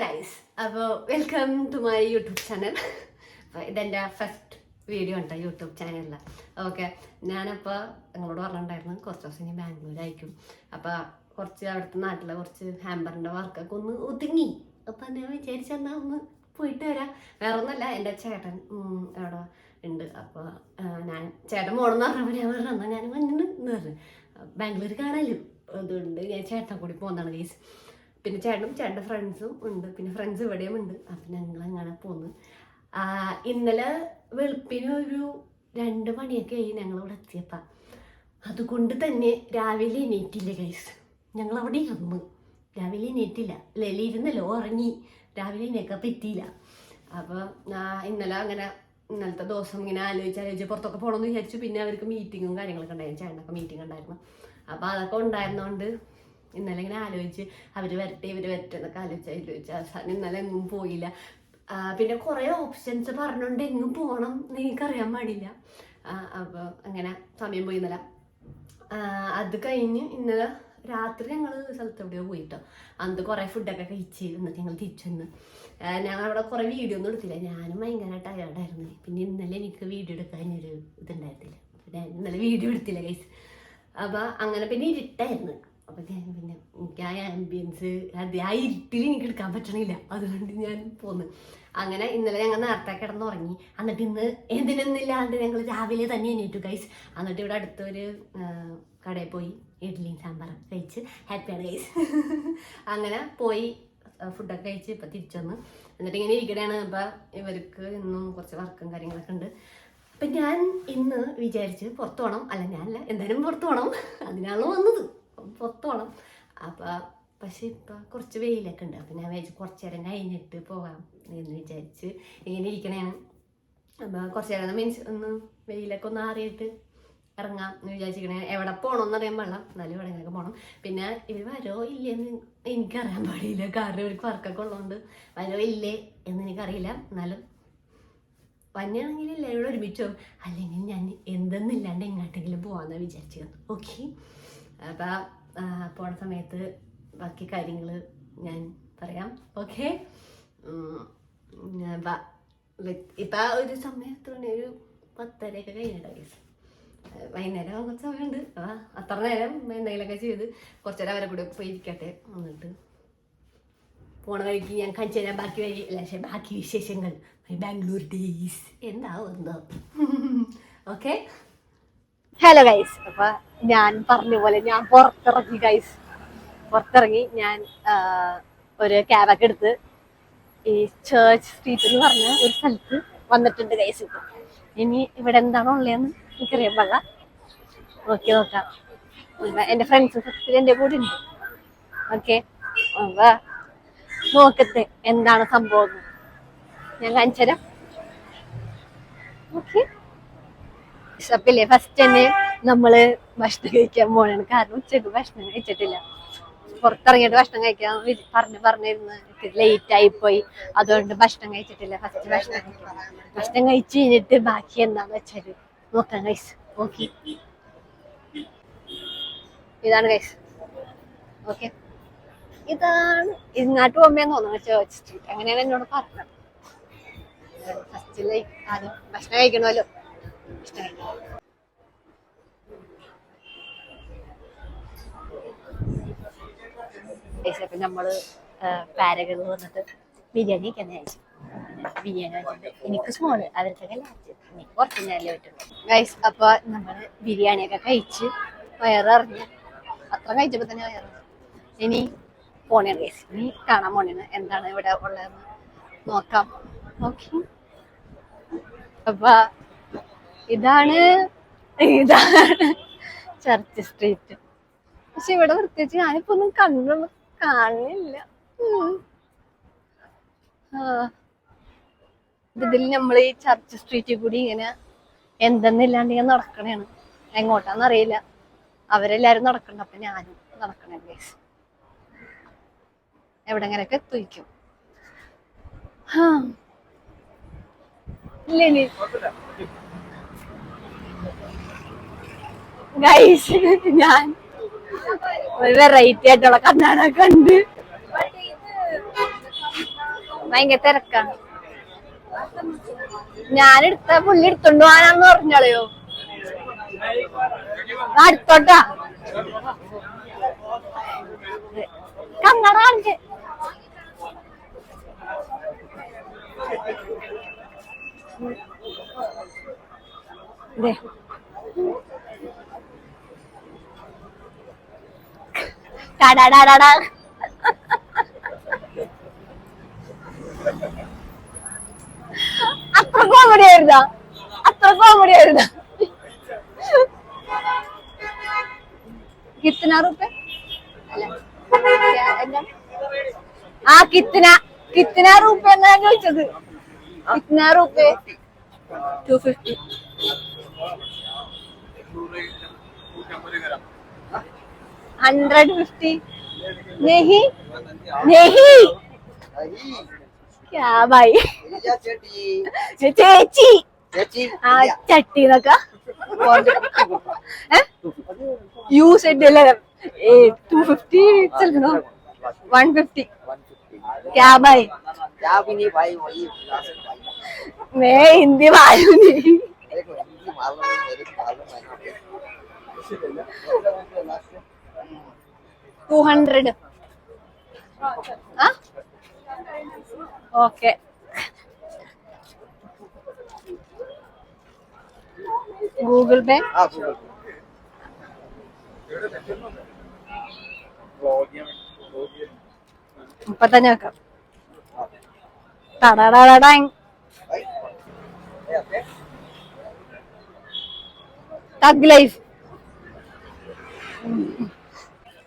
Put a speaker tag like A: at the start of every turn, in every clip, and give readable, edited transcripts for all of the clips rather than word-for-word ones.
A: Guys, അപ്പോൾ welcome to my YouTube channel. അപ്പോൾ ഇതെൻ്റെ ഫസ്റ്റ് വീഡിയോ ഉണ്ട് യൂട്യൂബ് ചാനലിൽ. ഓക്കെ, ഞാനപ്പോൾ നിങ്ങളോട് പറഞ്ഞിട്ടുണ്ടായിരുന്നു കുറച്ച് ദിവസം ഇനി ബാംഗ്ലൂർ അയക്കും. അപ്പോൾ കുറച്ച് അവിടുത്തെ നാട്ടിലെ കുറച്ച് ഹാമ്പറിൻ്റെ വർക്കൊക്കെ ഒന്ന് ഒതുങ്ങി. അപ്പം ഞാൻ വിചാരിച്ചെന്നാൽ ഒന്ന് പോയിട്ട് വരാം. വേറെ ഒന്നുമല്ല, എൻ്റെ ചേട്ടൻ അവിടെ ഉണ്ട്. അപ്പോൾ ഞാൻ ചേട്ടൻ പോകണമെന്ന് പറഞ്ഞപ്പോൾ ഞാൻ പറഞ്ഞു എന്നാൽ ഞാൻ വന്നിട്ട് പറഞ്ഞു ബാംഗ്ലൂർ കാണാനും. അതുകൊണ്ട് ഞാൻ ചേട്ടനെ കൂടി പോകുന്നതാണ് ഗൈസ്. പിന്നെ ചേട്ടൻ്റെ ഫ്രണ്ട്സും ഉണ്ട്, പിന്നെ ഫ്രണ്ട്സ് ഇവിടെയും ഉണ്ട്. അപ്പം ഞങ്ങൾ അങ്ങനെ പോന്നു. ഇന്നലെ വെളുപ്പിന് ഒരു 2 മണിയൊക്കെ ആയി ഞങ്ങളിവിടെ എത്തിയപ്പം. അതുകൊണ്ട് തന്നെ രാവിലെ എണീറ്റില്ല ഗൈസ്. ഞങ്ങളവിടെ ഇരുന്നു, രാവിലെ എണീറ്റില്ല. ഇരുന്നല്ലോ, ഉറങ്ങി. രാവിലെ എണീക്കാൻ പറ്റിയില്ല. അപ്പോൾ ഇന്നലെ അങ്ങനെ ഇന്നലത്തെ ദിവസം ഇങ്ങനെ ആലോചിച്ച് പുറത്തൊക്കെ പോകണമെന്ന് വിചാരിച്ചു. പിന്നെ അവർക്ക് മീറ്റിങ്ങും കാര്യങ്ങളൊക്കെ ഉണ്ടായിരുന്നു, ചേട്ടനൊക്കെ മീറ്റിംഗ് ഉണ്ടായിരുന്നു. അപ്പോൾ അതൊക്കെ ഉണ്ടായിരുന്നതുകൊണ്ട് ഇന്നലെ ഇങ്ങനെ ആലോചിച്ച് അവർ വരട്ടെ എന്നൊക്കെ ആലോചിച്ച് അവസാനം ഇന്നലെ എങ്ങും പോയില്ല. പിന്നെ കുറേ ഓപ്ഷൻസ് പറഞ്ഞുകൊണ്ട് എങ്ങും പോകണം എന്ന് എനിക്കറിയാൻ പാടില്ല. അപ്പോൾ അങ്ങനെ സമയം പോയി ഇന്നലെ. അത് കഴിഞ്ഞ് ഇന്നലെ രാത്രി ഞങ്ങൾ സ്ഥലത്ത് എവിടെയോ പോയിട്ടോ. അന്ന് കുറേ ഫുഡൊക്കെ കഴിച്ച് എന്നിട്ട് ഞങ്ങൾ തിരിച്ചു വന്ന്. ഞങ്ങൾ അവിടെ കുറേ വീഡിയോ ഒന്നും എടുത്തില്ല, ഞാനും ഭയങ്കര ടയേർഡായിരുന്നു. പിന്നെ ഇന്നലെ എനിക്ക് വീഡിയോ എടുക്കാനൊരു ഇതുണ്ടായിരുന്നില്ല, പിന്നെ ഇന്നലെ വീഡിയോ എടുത്തില്ല ഗൈസ്. അപ്പോൾ അങ്ങനെ പിന്നെ ഇരുട്ടായിരുന്നു. അപ്പോൾ ഞാൻ പിന്നെ എനിക്ക് ആ ആംബിയൻസ് ആ ഇരുട്ടിൽ എനിക്ക് എടുക്കാൻ പറ്റണില്ല, അതുകൊണ്ട് ഞാൻ പോന്നു. അങ്ങനെ ഇന്നലെ ഞങ്ങൾ നേരത്തെ കിടന്നുറങ്ങി. എന്നിട്ട് ഇന്ന് എന്തിനൊന്നില്ലാണ്ട് ഞങ്ങൾ രാവിലെ തന്നെ എണീറ്റു ഗൈസ്. എന്നിട്ട് ഇവിടെ അടുത്തൊരു കടയിൽ പോയി ഇഡ്ഡലിയും സാമ്പാറും കഴിച്ച് ഹാപ്പിയാണ് ഗൈസ്. അങ്ങനെ പോയി ഫുഡൊക്കെ കഴിച്ച് ഇപ്പം തിരിച്ചു വന്ന്. എന്നിട്ട് ഇങ്ങനെ ഇരിക്കണതാണ്. അപ്പം ഇവർക്ക് ഇന്നും കുറച്ച് വർക്കും കാര്യങ്ങളൊക്കെ ഉണ്ട്. അപ്പം ഞാൻ ഇന്ന് വിചാരിച്ച് പുറത്തു പോകണം. ഞാനല്ല, എന്തായാലും പുറത്തു പോകണം, അതിനാണല്ലോ വന്നത്, പുറത്തു പോകണം. പക്ഷെ ഇപ്പം കുറച്ച് വെയിലൊക്കെ ഉണ്ട്. അപ്പം ഞാൻ വിചാരിച്ച് കുറച്ച് നേരം കഴിഞ്ഞിട്ട് പോകാം എന്ന് വിചാരിച്ച് ഇങ്ങനെ ഇരിക്കണേണ്. അപ്പം കുറച്ച് നേരം മീൻസ് ഒന്ന് വെയിലൊക്കെ ഒന്ന് ആറിയിട്ട് ഇറങ്ങാം എന്ന് വിചാരിച്ചിരിക്കണേ. എവിടെ പോകണമെന്ന് അറിയാൻ പാടില്ല, എന്നാലും എവിടെയെങ്കിലൊക്കെ പോകണം. പിന്നെ ഇവർ വരോ ഇല്ലേന്ന് എനിക്കറിയാൻ പാടില്ല, കാരണം ഇവർക്ക് വർക്കൊക്കെ ഉള്ളതുകൊണ്ട് വരോ ഇല്ലേ എന്ന് എനിക്കറിയില്ല. എന്നാലും വന്നെയാണെങ്കിൽ എല്ലാവരോടും ഒരുമിച്ചോ, അല്ലെങ്കിൽ ഞാൻ എന്തെന്നില്ലാണ്ട് എങ്ങോട്ടെങ്കിലും പോകാമെന്നാണ് വിചാരിച്ചത്. ഓക്കെ, അപ്പം പോണ സമയത്ത് ബാക്കി കാര്യങ്ങൾ ഞാൻ പറയാം. ഓക്കെ, ഇപ്പം ഒരു സമയത്തോടെ ഒരു 10:30 കഴിഞ്ഞിട്ട് ഗൈസ്. വൈകുന്നേരം കുറച്ച് സമയമുണ്ട്. അത്ര നേരം എന്തെങ്കിലുമൊക്കെ ചെയ്ത് കുറച്ച് നേരം അവരെ കൂടെ പോയി ഇരിക്കട്ടെ. എന്നിട്ട് പോണ വഴിക്ക് ഞാൻ കാണിച്ചു തരാം ബാക്കി വഴി ബാക്കി വിശേഷങ്ങൾ. ബാംഗ്ലൂർ ഡേയ്സ് എന്താവും എന്തോ. Okay, hello guys. അപ്പം ഞാൻ പറഞ്ഞ പോലെ ഞാൻ പുറത്തിറങ്ങി ഗൈസ്. ഞാൻ ഒരു ക്യാബൊക്കെ എടുത്ത് ഈ ചേർച്ച് സ്ട്രീറ്റ് എന്ന് പറഞ്ഞ ഒരു സ്ഥലത്ത് വന്നിട്ടുണ്ട് ഗൈസ്. ഇപ്പം ഇനി ഇവിടെ എന്താണോ ഉള്ളതെന്ന് എനിക്കറിയാൻ പാടില്ല, നോക്കാം. എൻ്റെ ഫ്രണ്ട്സ് എൻ്റെ കൂടെ ഉണ്ട്. ഓക്കെ, അപ്പം നോക്കത്തെ എന്താണ് സംഭവം ഞാൻ കാണിച്ചു തരാം. ഓക്കെ, അപ്പില്ലേ ഫസ്റ്റ് തന്നെ നമ്മള് ഭക്ഷണം കഴിക്കാൻ പോകണം. കാരണം ഉച്ചക്ക് ഭക്ഷണം കഴിച്ചിട്ടില്ല. പുറത്തിറങ്ങിയിട്ട് ഭക്ഷണം കഴിക്കാൻ പറഞ്ഞിരുന്നു, ലേറ്റ് ആയിപ്പോയി, അതുകൊണ്ട് ഭക്ഷണം കഴിച്ചിട്ടില്ല. ഫസ്റ്റ് ഭക്ഷണം കഴിച്ച് കഴിഞ്ഞിട്ട് ബാക്കി എന്താന്ന് വെച്ചാല് നോക്കാം ഗൈസ്. ഓക്കെ, ഇതാണ് ഗൈസ്. ഓക്കെ, ഇതാണ് ഇങ്ങോട്ട് പോകുമ്പോന്ന് തോന്നുന്നു ചേർച്ച് സ്ട്രീറ്റ്. അങ്ങനെയാണ് എന്നോട് പറഞ്ഞത്. ഫസ്റ്റില് ആദ്യം ഭക്ഷണം കഴിക്കണമല്ലോ. അപ്പം നമ്മള് പാരകളിൽ വന്നിട്ട് ബിരിയാണി ഒക്കെ കഴിച്ചു. ബിരിയാണി വെച്ചിട്ട് എനിക്ക് സ്മോള്, അവർക്കൊക്കെ ലാസ്റ്റ്, എനിക്ക് കുറച്ച് നേരം പറ്റുള്ളൂ ഗൈസ്. അപ്പോൾ നമ്മള് ബിരിയാണിയൊക്കെ കഴിച്ച് വയറിറങ്ങി. അത്ര കഴിച്ചപ്പോൾ തന്നെ വയറിറങ്ങി. ഇനി പോണേണ് ഗൈസ്, ഇനി കാണാൻ പോണേണ് എന്താണ് ഇവിടെ ഉള്ളതെന്ന് നോക്കാം. ഓക്കെ, അപ്പൊ ഇതാണ് ചർച്ച് സ്ട്രീറ്റ്. പക്ഷെ ഇവിടെ പ്രത്യേകിച്ച് ഞാനിപ്പോ ഒന്നും കാണില്ല. ഇതിൽ നമ്മൾ ഈ ചർച്ച് സ്ട്രീറ്റിൽ കൂടി ഇങ്ങനെ എന്തെന്നില്ലാണ്ട് ഇങ്ങനെ നടക്കണേണ്. എങ്ങോട്ടാന്നറിയില്ല, അവരെല്ലാരും നടക്കണ്ട, അപ്പൊ ഞാനും നടക്കണേ ഗൈസ്. എവിടെങ്ങനെയൊക്കെ എത്തിക്കും. ഇല്ലേ ഗൈസ്, ഞാൻ ഒരു വെറൈറ്റി ആയിട്ടുള്ള കണ്ണാട കണ്ട് ഭയങ്കര തിരക്കാണ്. ഞാനെടുത്ത പുള്ളി എടുത്തോണ്ട് പോകാനാന്ന് പറഞ്ഞോളയോ. അടുത്തോട്ടാ കണ്ണട കാണിച്ച് അത്ര കോമഡി ആയിരുന്നാ, അത്ര കോമഡി ആയിരുന്നാ. കിത്തന റുപ്യ ആ കിത്തന റുപ്യ എന്നാ ചോദിച്ചത്. കിത്തന റുപ്യ 250. 150 नहीं नहीं क्या भाई ചേച്ചി ആ ചട്ടി എന്നൊക്കെ യു സെഡ് 250 चलना 150 क्या भाई मैं हिंदी मालूम नहीं 200 ഓക്കെ. ഗൂഗിൾ പേ ഇപ്പൊ തന്നെ വെക്കാം. Thug life.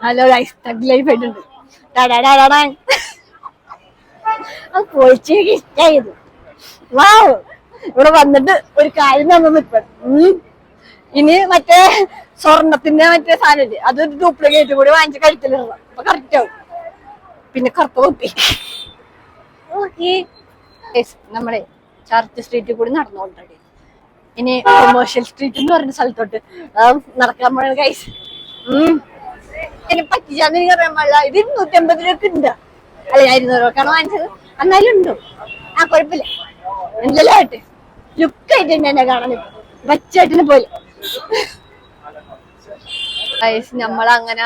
A: Hello guys, thug life ആയിട്ടുണ്ട്. അത് പൊളിച്ച് ഇഷ്ടായത്. വാവ്, ഇവിടെ വന്നിട്ട് ഒരു കാര്യം തന്നു. ഇപ്പൊ ഇനി മറ്റേ സ്വർണത്തിന്റെ മറ്റേ സാധനം അതൊരു ഡ്യൂപ്ലിക്കേറ്റ് കൂടി വാങ്ങിച്ച് കഴുത്തിലിടണം. അപ്പൊ കറക്റ്റ് ആവും. പിന്നെ കറുത്ത കുപ്പി. നമ്മളെ ചർച്ച് സ്ട്രീറ്റിൽ കൂടി നടന്നുകൊണ്ടേ ഇനി കൊമേഴ്ഷ്യൽ സ്ട്രീറ്റ് എന്ന് പറഞ്ഞ സ്ഥലത്തോട്ട് നടക്കാൻ പോണ ഗൈസ്. എന്നെ പറ്റിച്ചാന്ന് എനിക്ക് അറിയാൻ പാടില്ല. ഇത് 250 രൂപ ഉണ്ട്. അല്ല, 200 രൂപക്കാണ് വാങ്ങിച്ചത്. എന്നാലും ഉണ്ടോ? ആ കുഴപ്പമില്ല. എന്തെല്ലാം ആയിട്ട് ലുക്ക് ആയിട്ടുണ്ട് എന്നെ കാണാൻ. ബച്ചായിട്ടിന് പോലെ. നമ്മളങ്ങനെ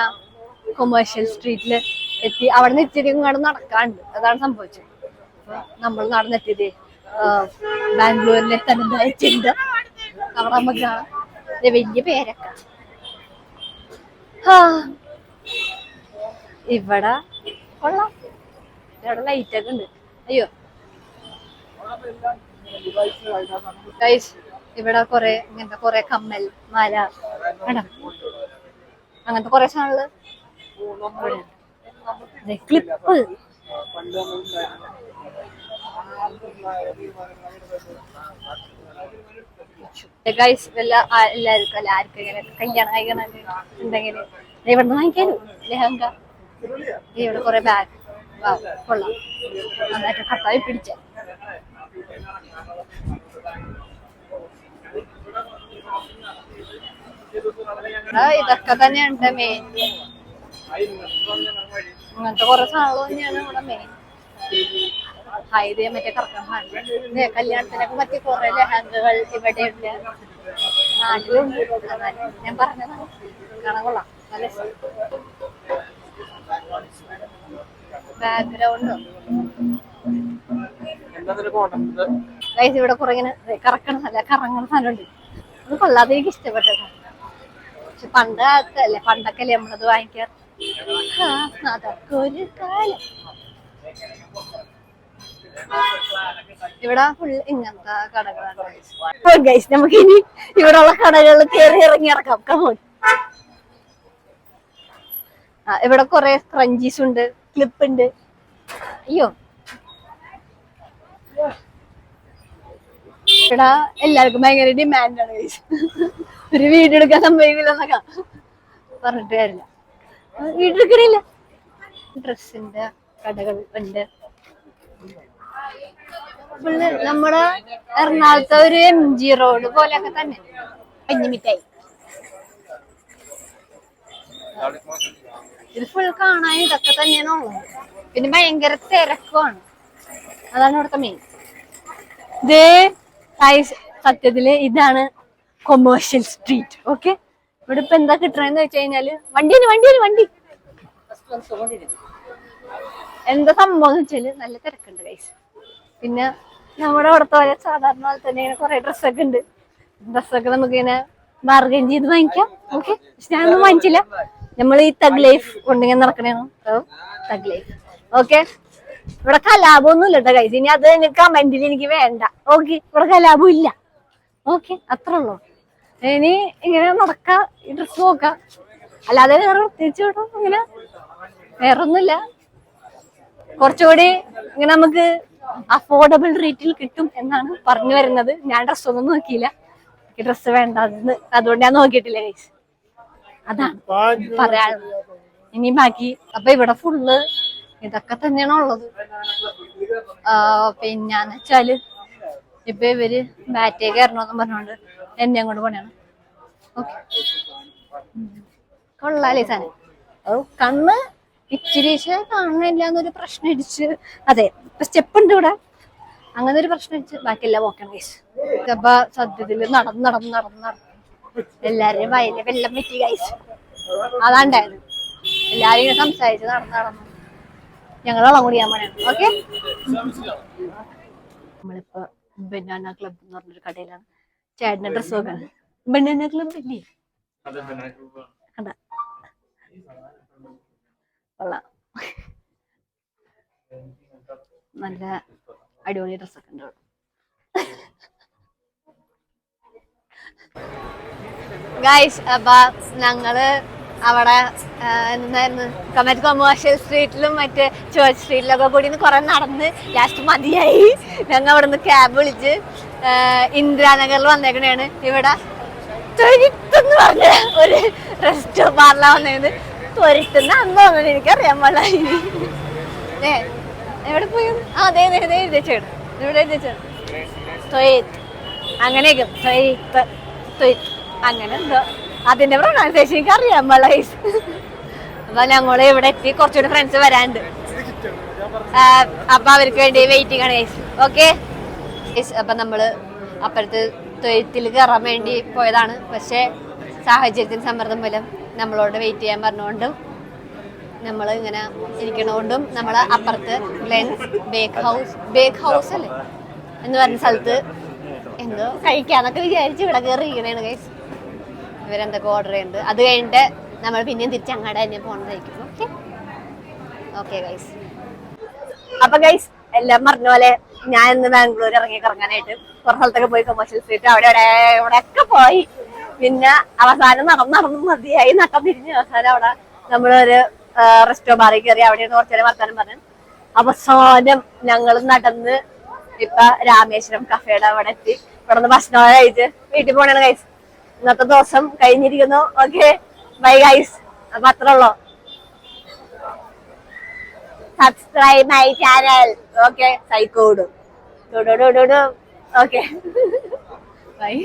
A: കൊമേഴ്ഷ്യൽ സ്ട്രീറ്റില് എത്തി. അവിടെ നിന്ന് ഇച്ചിരി ഇങ്ങോട്ട് നടക്കാണ്ട്. അതാണ് സംഭവിച്ചത്. നമ്മൾ നടന്നെത്തിയത് ബാംഗ്ലൂരിലെ തനതായ ചിന്ത. അവിടെ നമുക്ക് കാണാം വലിയ പേരൊക്കെ. ഇവിടെ കൊള്ളാം. ഇവിടെ ലൈറ്റ് ഒക്കെ ഉണ്ട്. അയ്യോ ഗൈസ്, ഇവിടെ കൊറേ ഇങ്ങനത്തെ കൊറേ കമ്മൽ, മാല, അങ്ങനത്തെ കൊറേ സാധനങ്ങള്. ക്ലിപ്പ്. ഗൈസ്, എല്ലാവർക്കും അല്ല ആർക്കും ഇങ്ങനെ കല്യാണം കഴിക്കണം ഉണ്ടെങ്കിൽ ഇവിടെ നിന്ന് വാങ്ങിക്കാനും ലെഹങ്ക. ഇവിടെ കൊറേ ബാഗ്. കൊള്ളാം, നന്നായിട്ട് കത്തായി പിടിച്ച. ഇതൊക്കെ തന്നെയുണ്ട് മെയിൻ. അങ്ങനത്തെ കുറെ സാധനങ്ങൾ തന്നെയാണ് ഇവിടെ മെയിൻ. മറ്റേ കറക്കം കല്യാണത്തിനൊക്കെ മറ്റേ കുറെ ലെഹങ്കകൾ ഇവിടെ ഉണ്ട്. നാട്ടിലുണ്ട്. ഞാൻ പറഞ്ഞതാണ്. കാണാൻ കൊള്ളാം. നല്ല ബാക്ക്ഗ്രൗണ്ടും. ഇവിടെ കുറെ ഇങ്ങനെ കറക്കണ കറങ്ങണ സാധനമുണ്ട്. അത് കൊള്ളാതെ എനിക്ക് ഇഷ്ടപ്പെട്ടത്. പക്ഷെ പണ്ടൊക്കെ അല്ലേ നമ്മളത് വാങ്ങിക്കാറ്. അതൊക്കെ ഒരു കാലം. ഇവിടെ ഫുൾ ഇങ്ങനത്തെ കടകളാണ്. ഗൈസ്, നമുക്ക് ഇനി ഇവിടെ ഉള്ള കടകളിൽ കയറി ഇറങ്ങി ഇറക്കാം. കമോൺ. ഇവിടെ കുറെ ക്രഞ്ചീസ് ഉണ്ട്, ക്ലിപ്പ് ഉണ്ട്. അയ്യോ, ഇവിടെ എല്ലാവർക്കും ഭയങ്കര ഡിമാൻഡാണ് ഗൈസ്. ഒരു വീഡിയോ എടുക്കാൻ സംഭവിക്കില്ലെന്നൊക്കെ പറഞ്ഞിട്ട് കാര്യമില്ല. വീഡിയോ എടുക്കണില്ല. ഡ്രസ്സിന്റെ കടകൾ ഉണ്ട്. നമ്മുടെ എറണാകുളത്തെ ഒരു MG റോഡ് പോലെയൊക്കെ തന്നെ. പഞ്ഞിമിഠായി. ഇത് ഫുൾ കാണാൻ ഇതൊക്കെ തന്നെയാണുള്ളത്. പിന്നെ ഭയങ്കര തിരക്കുമാണ്. അതാണ് ഇവിടുത്തെ മെയിൻ. ഇതേ സത്യത്തില് ഇതാണ് കൊമേഴ്ഷ്യൽ സ്ട്രീറ്റ്. ഓക്കെ, ഇവിടെ ഇപ്പൊ എന്താ കിട്ടണെന്ന് വെച്ച് കഴിഞ്ഞാല് വണ്ടി എന്താ സംഭവം എന്ന് വെച്ചാല് നല്ല തിരക്കുണ്ട് ഗൈസ്. പിന്നെ നമ്മുടെ അവിടുത്തെ പോലെ സാധാരണ പോലെ തന്നെ ഇങ്ങനെ കുറെ ഡ്രസ്സൊക്കെ ഉണ്ട്. ഡ്രസ്സൊക്കെ നമുക്ക് ഇങ്ങനെ ബാർഗൈൻ ചെയ്ത് വാങ്ങിക്കാം. ഓക്കെ, പക്ഷെ ഞാനൊന്നും വാങ്ങിച്ചില്ല. നമ്മൾ ഈ തഗ് ലൈഫ് കൊണ്ടിങ്ങനെ നടക്കണേന്നു. Thug life. ഓക്കെ, ഇവിടെ കലാപമൊന്നും ഇല്ല കേട്ടോ ഗൈസ്. ഇനി അത് കമന്റിൽ എനിക്ക് വേണ്ട. ഓക്കെ, ഇവിടെ കലാപം ഇല്ല. ഓക്കെ, അത്രേ ഉള്ളൂ. ഇനി ഇങ്ങനെ നടക്കാം, ഈ ഡ്രസ് നോക്കാം, അല്ലാതെ വേറെ പ്രത്യേകിച്ച് കേട്ടോ ഇങ്ങനെ വേറൊന്നുമില്ല. കുറച്ചുകൂടി ഇങ്ങനെ നമുക്ക് അഫോർഡബിൾ റേറ്റിൽ കിട്ടും എന്നാണ് പറഞ്ഞു വരുന്നത്. ഞാൻ ഡ്രസ്സൊന്നും നോക്കിയില്ല, എനിക്ക് ഡ്രസ്സ് വേണ്ട, അതുകൊണ്ട് ഞാൻ നോക്കിയിട്ടില്ല ഗൈസ്. അതാണ് പറയാനുള്ളത്. ഇനി ബാക്കി അപ്പൊ ഇവിടെ ഫുള്ള് ഇതൊക്കെ തന്നെയാണ് ഉള്ളത്. പിന്നെന്ന് വെച്ചാല് ഇപ്പൊ ഇവര് ബാറ്റേ കയറണമെന്ന് പറഞ്ഞോണ്ട് എന്നെ കൊണ്ട് പണിയാണ്. ഓക്കെ, കൊള്ളാലേ സാധനം. കണ്ണ് ഇച്ചിരീശ കാണുന്നില്ല എന്നൊരു പ്രശ്നം അടിച്ച്. അതെ, സ്റ്റെപ്പ് ഉണ്ട് ഇവിടെ, അങ്ങനെ ഒരു പ്രശ്നം അടിച്ച് ബാക്കിയെല്ലാം ഓക്കെ ഗൈസ്. അപ്പൊ സത്യത്തില് നടന്ന് എല്ലാരെയും വയലിൽ വെള്ളം വെറ്റി ഗൈസ്. അതാണ്ടായത്. എല്ലാരും ഇങ്ങനെ സംസാരിച്ച് നടന്നു ഞങ്ങൾ വെള്ളം കുടിക്കാൻ പോണാണ്. ഓക്കെ, നമ്മളിപ്പോ ബനാന ക്ലബ് എന്ന് പറഞ്ഞൊരു കടയിലാണ്. ചേട്ടന്റെ ഡ്രസ് നോക്കാണ്. ബനാന ക്ലബ് ഇല്ലേ? കണ്ട കൊള്ളാം, നല്ല അടിപൊളി ഡ്രസ്സൊക്കെ ഉണ്ട്. ഗൈസ്, അപ്പൊ ഞങ്ങള് അവിടെ എന്തായിരുന്നു കൊമേഴ്ഷ്യൽ സ്ട്രീറ്റിലും മറ്റേ ചേർച്ച് സ്ട്രീറ്റിലൊക്കെ കൂടി കുറെ നടന്ന് ലാസ്റ്റ് മതിയായി. ഞങ്ങൾ അവിടെ നിന്ന് ക്യാബ് വിളിച്ച് ഇന്ദിരാനഗറിൽ വന്നേക്കണേണ്. ഇവിടെ തൊരിട്ടെന്ന് പറഞ്ഞ ഒരു റെസ്റ്റോ ബാറിലാ വന്നേക്കുന്നത്. തൊരിട്ടെന്ന് അന്ന് തോന്നുന്നു, എനിക്കറിയാൻ പാടില്ല. എവിടെ പോയി? അതെ എഴുതിച്ചാണ്, ഇവിടെ എഴുതിച്ചാണ് തൊയ്ത്ത്, അങ്ങനെയൊക്കെ തൊയ്ത്ത് അങ്ങനെ എന്തോ അതിന്റെ പ്രൊണൗൺസിയേഷൻ എനിക്ക് അറിയാൻ പാടില്ല. അപ്പൊ ഞങ്ങള് ഇവിടെ എത്തി. കുറച്ചുകൂടി ഫ്രണ്ട്സ് വരാണ്ട്, അപ്പൊ അവർക്ക് വേണ്ടി വെയിറ്റിംഗ് ആണ് ഗൈസ്. ഓക്കെ, അപ്പൊ നമ്മള് അപ്പുറത്ത് തൊയ്ത്തിൽ കയറാൻ വേണ്ടി പോയതാണ്. പക്ഷെ സാഹചര്യത്തിന് സമ്മർദ്ദം മൂലം നമ്മളോട് വെയിറ്റ് ചെയ്യാൻ പറഞ്ഞുകൊണ്ടും നമ്മൾ ഇങ്ങനെ ഇരിക്കണോണ്ടും നമ്മൾ അപ്പുറത്ത് ഗ്ലെൻസ് ബേക്ക് ഹൗസ് അല്ലേ എന്ന് പറഞ്ഞ സ്ഥലത്ത് എന്തോ കഴിക്കാന്നൊക്കെ വിചാരിച്ച് ഇവിടെ കയറി ഇരിക്കണേണ് ഗൈസ്. ഇവരെന്തൊക്കെ ഓർഡർ ചെയ്യുന്നുണ്ട്. അത് കഴിഞ്ഞിട്ട് നമ്മൾ പിന്നെയും തിരിച്ചങ്ങാട് തന്നെ പോകണതായിരിക്കും. Okay okay guys. അപ്പൊ ഗൈസ്, എല്ലാം പറഞ്ഞ പോലെ ഞാൻ ഇന്ന് ബാംഗ്ലൂർ ഇറങ്ങി കറങ്ങാനായിട്ട് കുറേ സ്ഥലത്തൊക്കെ പോയി. കൊമേഴ്ഷ്യൽ സ്ട്രീറ്റ് ഇവിടെയൊക്കെ പോയി. പിന്നെ അവസാനം നടന്ന് മതിയായി, നട്ടം തിരിഞ്ഞ് അവസാനം അവിടെ നമ്മളൊരു റെസ്റ്റോ ബാറിൽ കയറി. അവിടെ കുറച്ചു നേരം വർത്താനം പറഞ്ഞു. അവസാനം ഞങ്ങൾ നടന്ന് ഇപ്പൊ രാമേശ്വരം കഫേയുടെ അവിടെ എത്തി. ഇവിടെ നിന്ന് ഭക്ഷണം കഴിച്ച് വീട്ടിൽ പോണേണ് ഗൈസ്. ഇന്നത്തെ ദിവസം കഴിഞ്ഞിരിക്കുന്നു. Okay, bye guys. അപ്പൊ അത്ര ഉള്ളു. Subscribe my channel. ഓക്കെ, സൈക്കോട്. Okay, by.